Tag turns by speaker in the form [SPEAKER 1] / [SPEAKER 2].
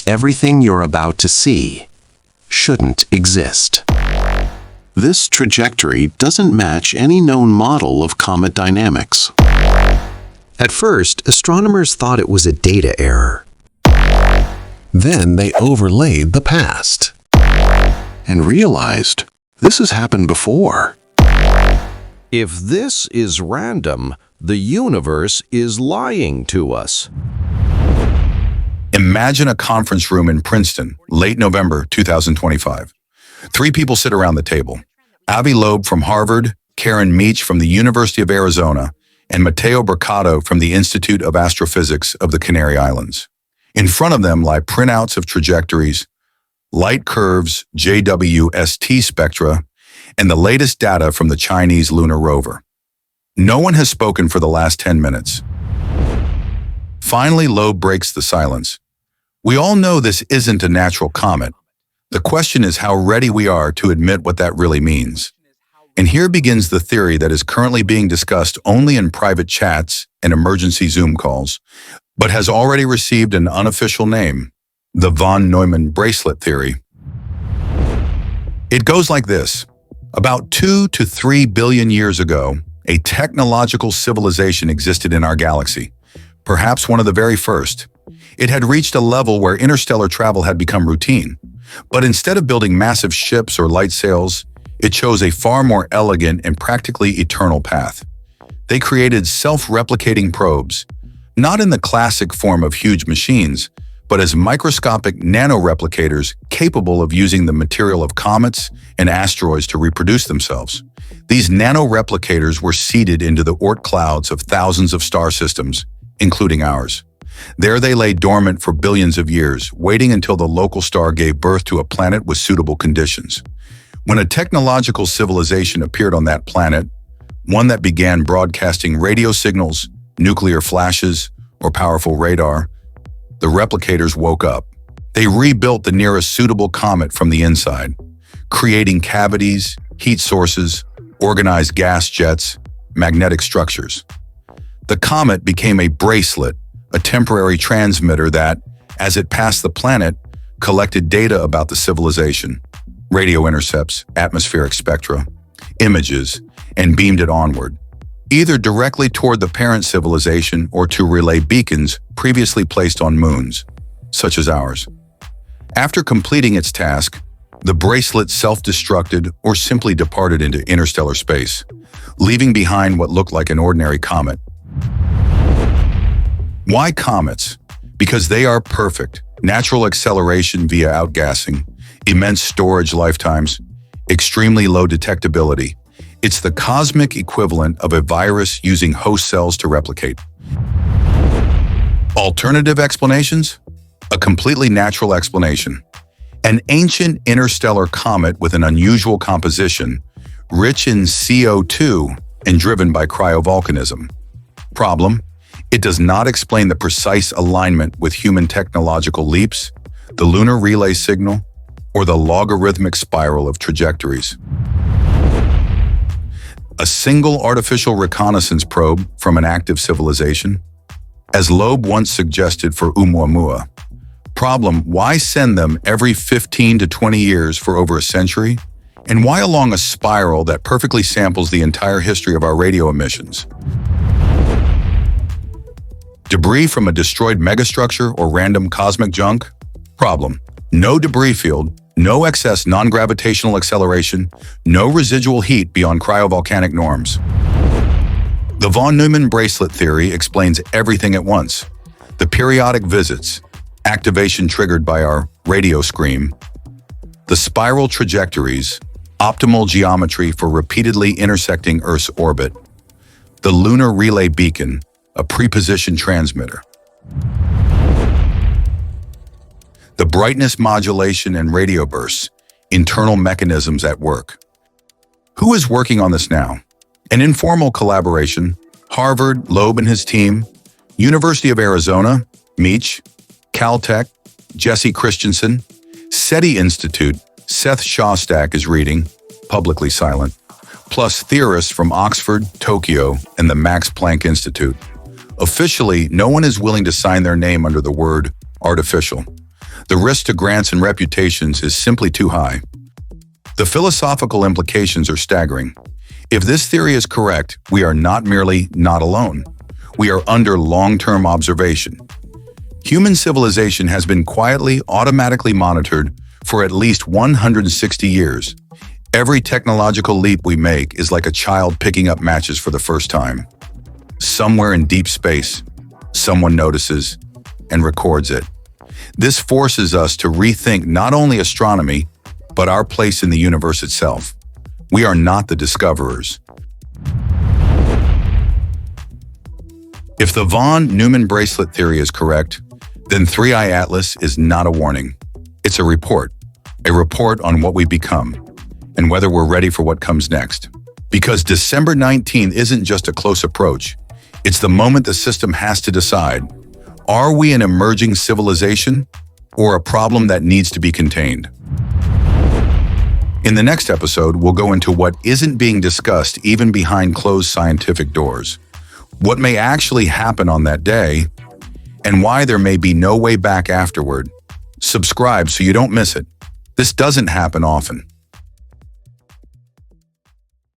[SPEAKER 1] Everything you're about to see shouldn't exist.
[SPEAKER 2] This trajectory doesn't match any known model of comet dynamics.
[SPEAKER 3] At first, astronomers thought it was a data error.
[SPEAKER 4] Then they overlaid the past
[SPEAKER 2] And realized this has happened before.
[SPEAKER 5] If this is random, the universe is lying to us.
[SPEAKER 6] Imagine a conference room in Princeton, late November 2025. 3 people sit around the table. Avi Loeb from Harvard, Karen Meach from the University of Arizona, and Matteo Braccato from the Institute of Astrophysics of the Canary Islands. In front of them lie printouts of trajectories, light curves, JWST spectra, and the latest data from the Chinese lunar rover. No one has spoken for the last 10 minutes. Finally, Loeb breaks the silence. We all know this isn't a natural comet. The question is how ready we are to admit what that really means. And here begins the theory that is currently being discussed only in private chats and emergency Zoom calls, but has already received an unofficial name, the von Neumann Bracelet Theory. It goes like this. About 2 to 3 billion years ago, a technological civilization existed in our galaxy, perhaps one of the very first. It had reached a level where interstellar travel had become routine, but instead of building massive ships or light sails, it chose a far more elegant and practically eternal path. They created self-replicating probes, not in the classic form of huge machines, but as microscopic nanoreplicators capable of using the material of comets and asteroids to reproduce themselves. These nanoreplicators were seeded into the Oort clouds of thousands of star systems, including ours. There they lay dormant for billions of years, waiting until the local star gave birth to a planet with suitable conditions. When a technological civilization appeared on that planet, one that began broadcasting radio signals, nuclear flashes, or powerful radar, the replicators woke up. They rebuilt the nearest suitable comet from the inside, creating cavities, heat sources, organized gas jets, magnetic structures. The comet became a bracelet, a temporary transmitter that, as it passed the planet, collected data about the civilization, radio intercepts, atmospheric spectra, images, and beamed it onward, either directly toward the parent civilization or to relay beacons previously placed on moons, such as ours. After completing its task, the bracelet self-destructed or simply departed into interstellar space, leaving behind what looked like an ordinary comet. Why comets? Because they are perfect. Natural acceleration via outgassing, immense storage lifetimes, extremely low detectability. It's the cosmic equivalent of a virus using host cells to replicate. Alternative explanations? A completely natural explanation. An ancient interstellar comet with an unusual composition, rich in CO2 and driven by cryovolcanism. Problem? It does not explain the precise alignment with human technological leaps, the lunar relay signal, or the logarithmic spiral of trajectories. A single artificial reconnaissance probe from an active civilization? As Loeb once suggested for Oumuamua. Problem, why send them every 15 to 20 years for over a century? And why along a spiral that perfectly samples the entire history of our radio emissions? Debris from a destroyed megastructure or random cosmic junk? Problem, no debris field, no excess non-gravitational acceleration, no residual heat beyond cryovolcanic norms. The von Neumann Bracelet Theory explains everything at once. The periodic visits, activation triggered by our radio scream, the spiral trajectories, optimal geometry for repeatedly intersecting Earth's orbit, the lunar relay beacon, a prepositioned transmitter. The brightness modulation and radio bursts, internal mechanisms at work. Who is working on this now? An informal collaboration, Harvard, Loeb and his team, University of Arizona, Meach, Caltech, Jesse Christensen, SETI Institute, Seth Shostak is reading, publicly silent, plus theorists from Oxford, Tokyo, and the Max Planck Institute. Officially, no one is willing to sign their name under the word artificial. The risk to grants and reputations is simply too high. The philosophical implications are staggering. If this theory is correct, we are not merely not alone. We are under long-term observation. Human civilization has been quietly, automatically monitored for at least 160 years. Every technological leap we make is like a child picking up matches for the first time. Somewhere in deep space, someone notices and records it. This forces us to rethink not only astronomy, but our place in the universe itself. We are not the discoverers. If the von Neumann Bracelet Theory is correct, then 3i Atlas is not a warning. It's a report on what we become and whether we're ready for what comes next. Because December 19th isn't just a close approach, it's the moment the system has to decide, are we an emerging civilization or a problem that needs to be contained? In the next episode, we'll go into what isn't being discussed even behind closed scientific doors, what may actually happen on that day, and why there may be no way back afterward. Subscribe so you don't miss it. This doesn't happen often.